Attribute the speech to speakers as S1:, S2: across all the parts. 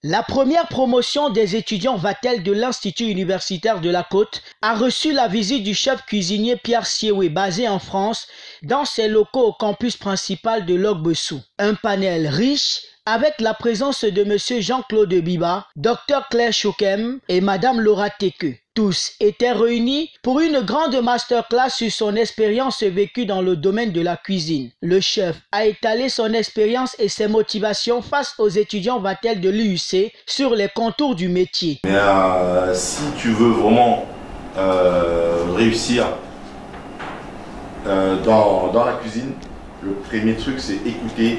S1: La première promotion des étudiants Vatel de l'Institut universitaire de la Côte a reçu la visite du chef cuisinier Pierre Siewé, basé en France, dans ses locaux au campus principal de Logbesu. Un panel riche avec la présence de M. Jean-Claude Biba, Dr Claire Choukem et Mme Laura Teke. Tous étaient réunis pour une grande masterclass sur son expérience vécue dans le domaine de la cuisine. Le chef a étalé son expérience et ses motivations face aux étudiants Vatel de l'IUC sur les contours du métier.
S2: Mais si tu veux vraiment réussir dans la cuisine, le premier truc c'est écouter,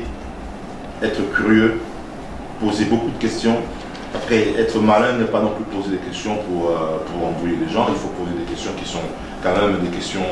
S2: être curieux, poser beaucoup de questions. Après, être malin, ne pas non plus poser des questions pour embrouiller les gens. Il faut poser des questions qui sont quand même des questions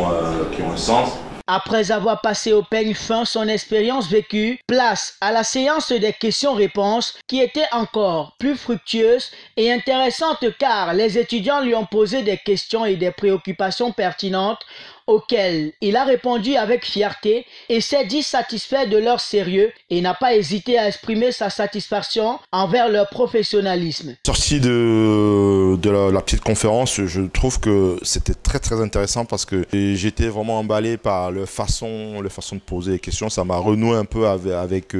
S2: qui ont un sens.
S1: Après avoir passé au peigne fin son expérience vécue, place à la séance des questions-réponses qui était encore plus fructueuse et intéressante car les étudiants lui ont posé des questions et des préoccupations pertinentes auxquelles il a répondu avec fierté et s'est dit satisfait de leur sérieux et n'a pas hésité à exprimer sa satisfaction envers leur professionnalisme.
S3: Sorti de la petite conférence, je trouve que c'était très intéressant parce que j'étais vraiment emballé par la façon de poser les questions. Ça m'a renoué un peu avec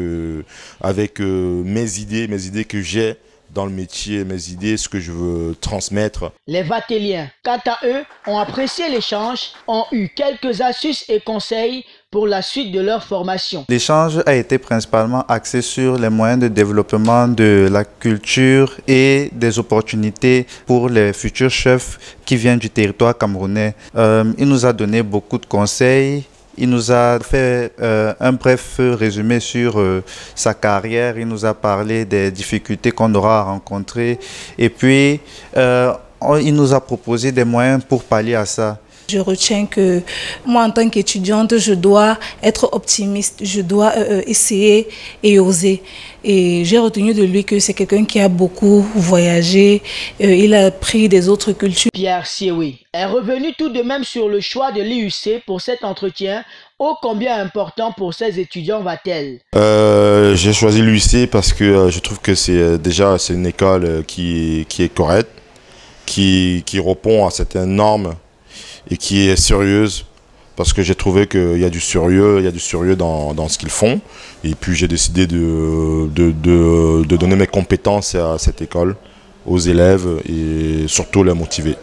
S3: mes idées que j'ai dans le métier, mes idées, ce que je veux transmettre.
S1: Les Vatéliens, quant à eux, ont apprécié l'échange, ont eu quelques astuces et conseils pour la suite de leur formation.
S4: L'échange a été principalement axé sur les moyens de développement de la culture et des opportunités pour les futurs chefs qui viennent du territoire camerounais. Il nous a donné beaucoup de conseils. Il nous a fait un bref résumé sur sa carrière. Il nous a parlé des difficultés qu'on aura rencontrées. Et puis, il nous a proposé des moyens pour pallier à ça.
S5: Je retiens que moi, en tant qu'étudiante, je dois être optimiste, je dois essayer et oser. Et j'ai retenu de lui que c'est quelqu'un qui a beaucoup voyagé, il a pris des autres cultures.
S1: Pierre Siewé est revenu tout de même sur le choix de l'IUC pour cet entretien, ô combien important pour ces étudiants Vatel.
S3: J'ai choisi l'IUC parce que je trouve que c'est une école qui est correcte, qui répond à certaines normes et qui est sérieuse parce que j'ai trouvé qu'il y a du sérieux dans ce qu'ils font. Et puis j'ai décidé de donner mes compétences à cette école, aux élèves et surtout les motiver.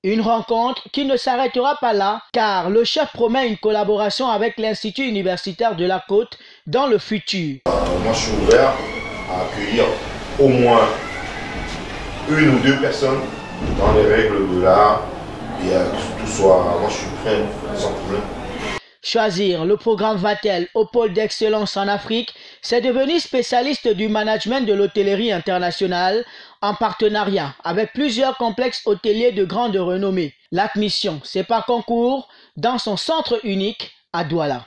S1: Une rencontre qui ne s'arrêtera pas là car le chef promet une collaboration avec l'Institut universitaire de la Côte dans le futur.
S2: Moi je suis ouvert à accueillir au moins une ou deux personnes dans les règles de l'art. Et que tout soit, moi je suis prêt, sans problème.
S1: Choisir le programme Vatel au pôle d'excellence en Afrique, c'est devenir spécialiste du management de l'hôtellerie internationale en partenariat avec plusieurs complexes hôteliers de grande renommée. L'admission, c'est par concours dans son centre unique à Douala.